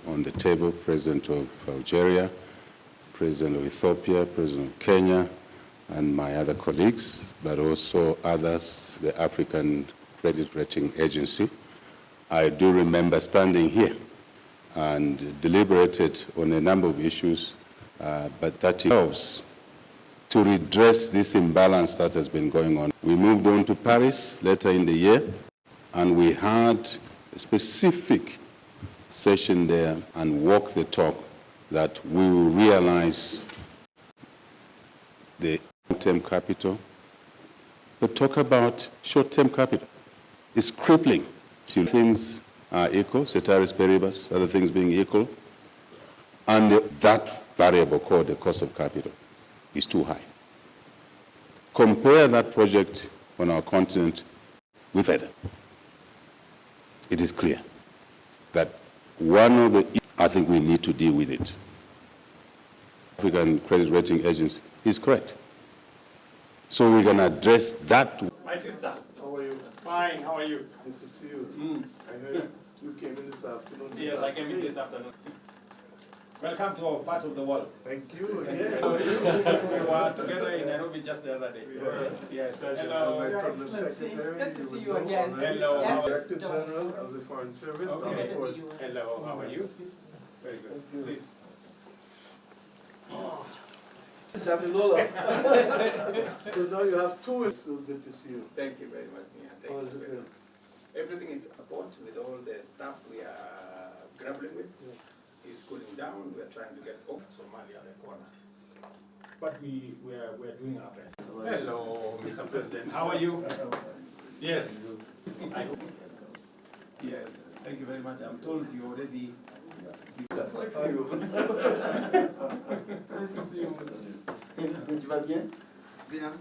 On the table, President of Algeria, President of Ethiopia, President of Kenya, and my other colleagues, but also others, the African Credit Rating Agency. I do remember standing here and deliberated on a number of issues, but that helps to redress this imbalance that has been going on. We moved on to Paris later in the year, and we had a specific session there and walk the talk that we will realize the long-term capital, but talk about short-term capital. It's crippling. Few things are equal, ceteris paribus, other things being equal, and that variable called the cost of capital is too high. Compare that project on our continent with other. It is clear that one of the, I think we need to deal with it. African Credit Rating Agency is correct. So we're going to address that. My sister. How are you? Fine, how are you? Good to see you. I heard you came in this afternoon. Yes, I came in this afternoon. Welcome to our part of the world. Thank you Thank again. you. We were together in Nairobi just the other day. Yes. Hello. My Your Permanent Excellency, Secretary. good to you see would you know again. already. Hello. Yes, Director John. General of the Foreign Service. Okay. Of course. Hello, how are you? Yes. Very good. good. Please. Damilola. So now you have two. It's so good to see you. Thank you very much, Mia. Thank How you is it very been? much. Everything is about with all the stuff we are grappling with. It's cooling down. We are trying to get off Somalia the corner. But we're doing our best. Hello, Mr. President. How are you? Yes. Yes. Thank you very much. I'm told you already. How are you? Nice to see you, Mr. Tu vas bien? Bien.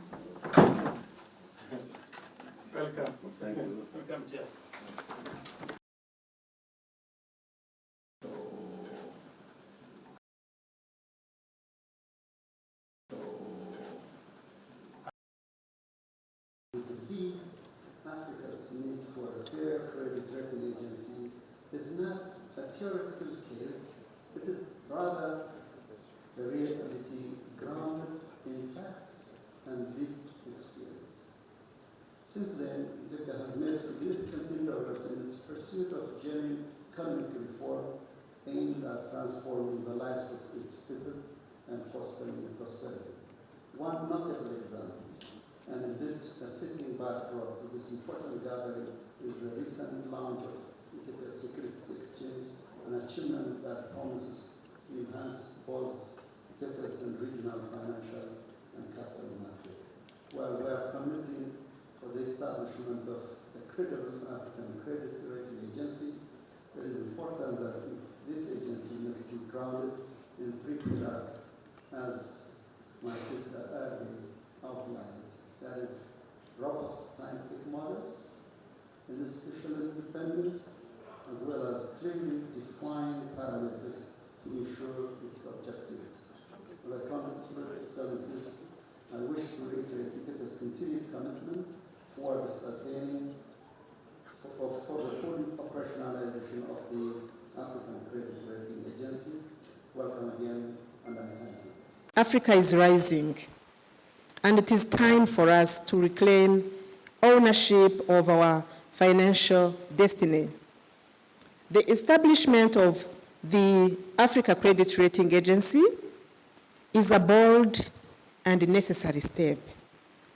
Welcome. Thank you. Welcome, Chair. Africa's need for a fair credit rating agency is not a theoretical case, it is rather the reality grounded in facts and lived experience. Since then, Ethiopia has made significant endeavors in its pursuit of genuine economic reform aimed at transforming the lives of its people and fostering prosperity. One notable example, and indeed a fitting backdrop to this important gathering, is the recent launch of Ethiopia's Securities Exchange, an achievement that promises to enhance both Ethiopia's and regional financial and capital market. While we are committing for the establishment of a credible African credit rating agency, it is important that this agency must be grounded in three pillars, as my sister earlier outlined. That is robust scientific models, institutional independence, as well as clearly defined parameters to ensure its objective. With the Honorable Excellencies, I wish to reiterate Ethiopia's continued commitment toward attaining for the full operationalization of the African Credit Rating Agency. Welcome again, and I thank you. Africa is rising, and it is time for us to reclaim ownership of our financial destiny. The establishment of the Africa Credit Rating Agency is a bold and necessary step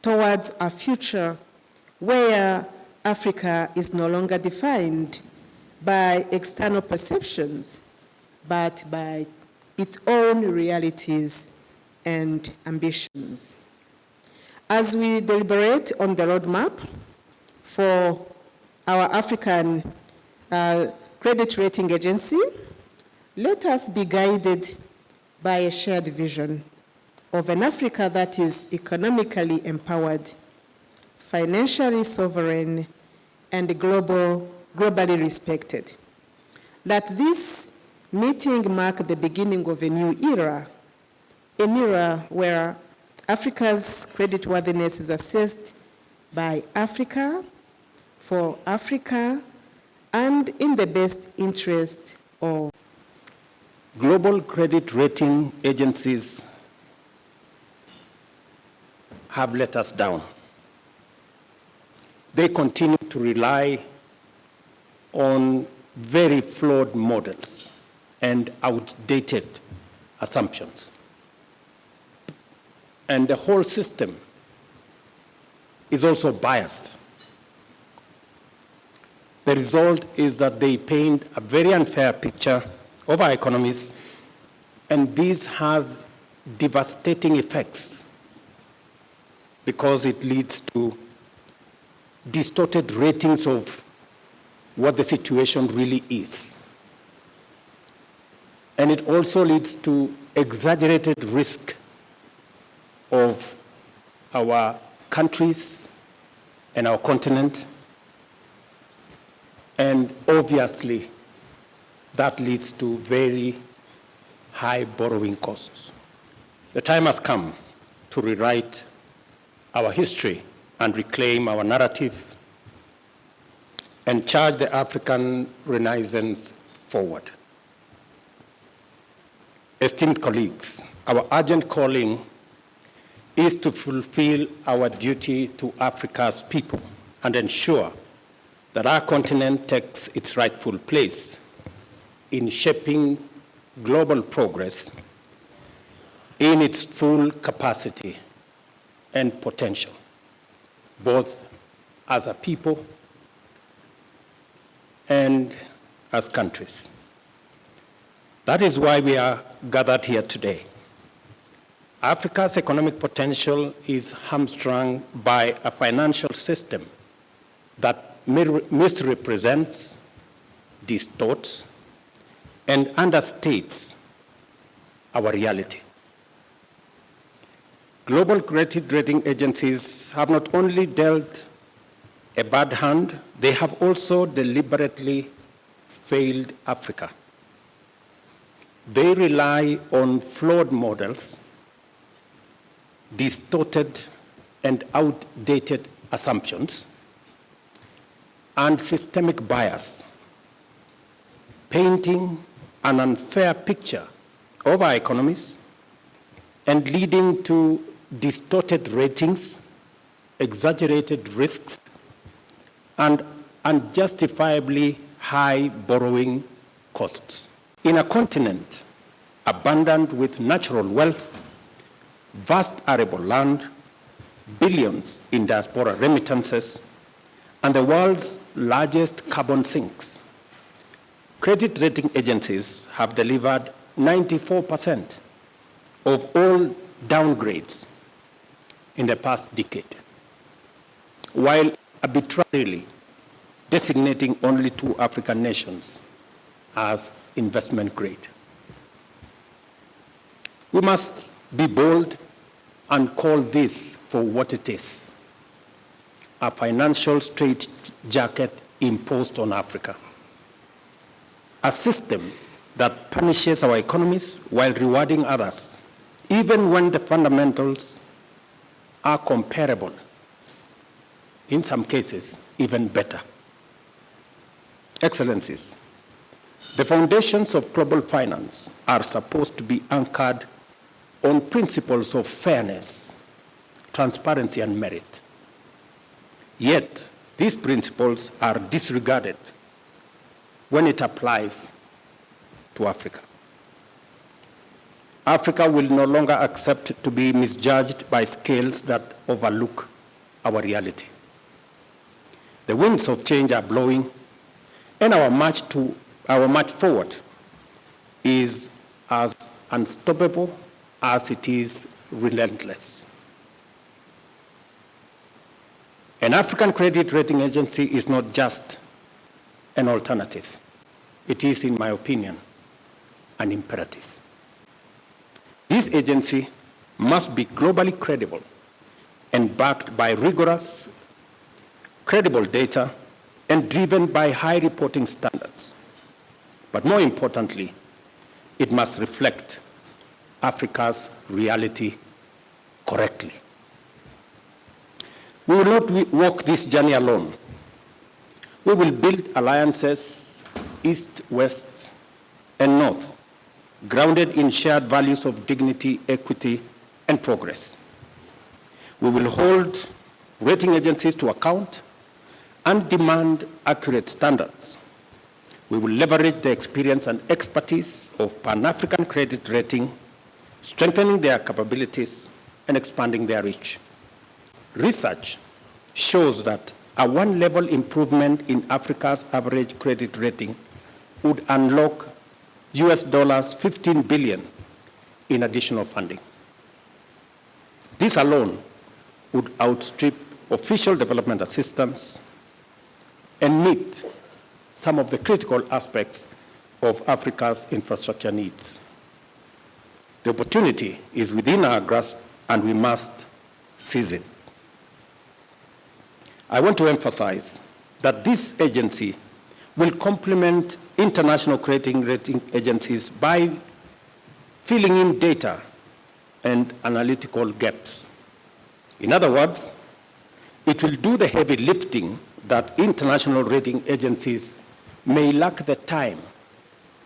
towards a future where Africa is no longer defined by external perceptions, but by its own realities and ambitions. As we deliberate on the roadmap for our African Credit Rating Agency, let us be guided by a shared vision of an Africa that is economically empowered, financially sovereign, and globally respected. Let this meeting mark the beginning of a new era, an era where Africa's creditworthiness is assessed by Africa, for Africa, and in the best interest of. Global credit rating agencies have let us down. They continue to rely on very flawed models and outdated assumptions. And the whole system is also biased. The result is that they paint a very unfair picture of our economies, and this has devastating effects because it leads to distorted ratings of what the situation really is. And it also leads to exaggerated risk of our countries and our continent. And obviously, that leads to very high borrowing costs. The time has come to rewrite our history and reclaim our narrative and charge the African Renaissance forward. Esteemed colleagues, our urgent calling is to fulfill our duty to Africa's people and ensure that our continent takes its rightful place in shaping global progress in its full capacity and potential, both as a people and as countries. That is why we are gathered here today. Africa's economic potential is hamstrung by a financial system that misrepresents, distorts, and understates our reality. Global credit rating agencies have not only dealt a bad hand, they have also deliberately failed Africa. They rely on flawed models, distorted and outdated assumptions, and systemic bias, painting an unfair picture of our economies and leading to distorted ratings, exaggerated risks, and unjustifiably high borrowing costs. In a continent abundant with natural wealth, vast arable land, billions in diaspora remittances, and the world's largest carbon sinks, credit rating agencies have delivered 94% of all downgrades in the past decade, while arbitrarily designating only 2 African nations as investment grade. We must be bold and call this for what it is: a financial straitjacket imposed on Africa. A system that punishes our economies while rewarding others, even when the fundamentals are comparable, in some cases even better. Excellencies, the foundations of global finance are supposed to be anchored on principles of fairness, transparency, and merit. Yet, these principles are disregarded when it applies to Africa. Africa will no longer accept to be misjudged by scales that overlook our reality. The winds of change are blowing, and our march forward is as unstoppable as it is relentless. An African credit rating agency is not just an alternative. It is, in my opinion, an imperative. This agency must be globally credible and backed by rigorous, credible data and driven by high reporting standards. But more importantly, it must reflect Africa's reality correctly. We will not walk this journey alone. We will build alliances east, west, and north, grounded in shared values of dignity, equity, and progress. We will hold rating agencies to account and demand accurate standards. We will leverage the experience and expertise of Pan-African credit rating, strengthening their capabilities and expanding their reach. Research shows that a one-level improvement in Africa's average credit rating would unlock US $15 billion in additional funding. This alone would outstrip official development assistance and meet some of the critical aspects of Africa's infrastructure needs. The opportunity is within our grasp, and we must seize it. I want to emphasize that this agency will complement international credit rating agencies by filling in data and analytical gaps. In other words, it will do the heavy lifting that international rating agencies may lack the time,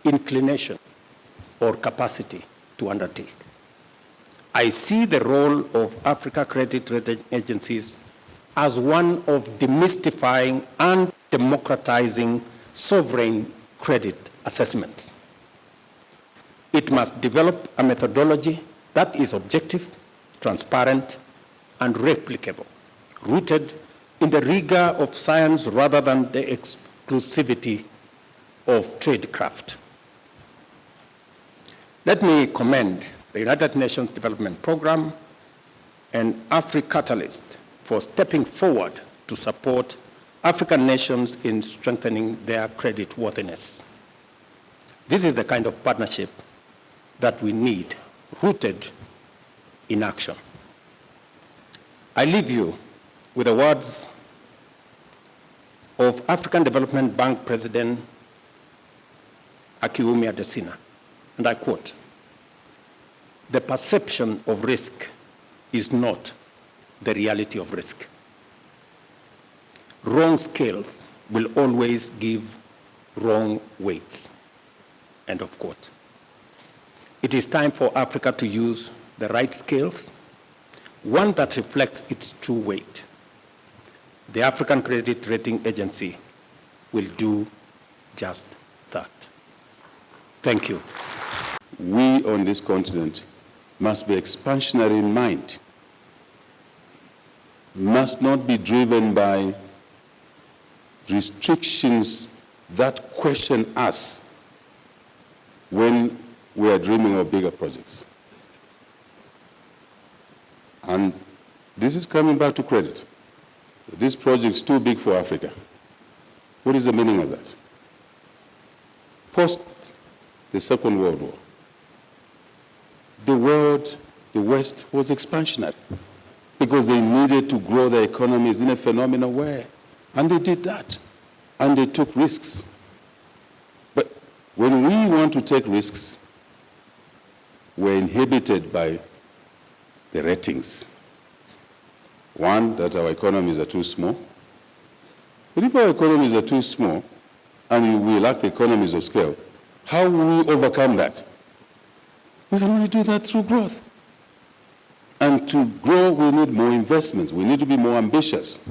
inclination, or capacity to undertake. I see the role of Africa credit rating agencies as one of demystifying and democratizing sovereign credit assessments. It must develop a methodology that is objective, transparent, and replicable, rooted in the rigor of science rather than the exclusivity of tradecraft. Let me commend the United Nations Development Programme and AfriCatalyst for stepping forward to support African nations in strengthening their credit worthiness. This is the kind of partnership that we need, rooted in action. I leave you with the words of African Development Bank President Akiwumi Adesina, and I quote, "The perception of risk is not the reality of risk. Wrong scales will always give wrong weights." End of quote. It is time for Africa to use the right scales, one that reflects its true weight. The African Credit Rating Agency will do just that. Thank you. We on this continent must be expansionary in mind, must not be driven by restrictions that question us when we are dreaming of bigger projects. And this is coming back to credit. This project is too big for Africa. What is the meaning of that? Post the Second World War, the West was expansionary because they needed to grow their economies in a phenomenal way. And they did that. And they took risks. But when we want to take risks, we're inhibited by the ratings. One, that our economies are too small. But if our economies are too small, and we lack economies of scale, how will we overcome that? We can only do that through growth. And to grow, we need more investments. We need to be more ambitious.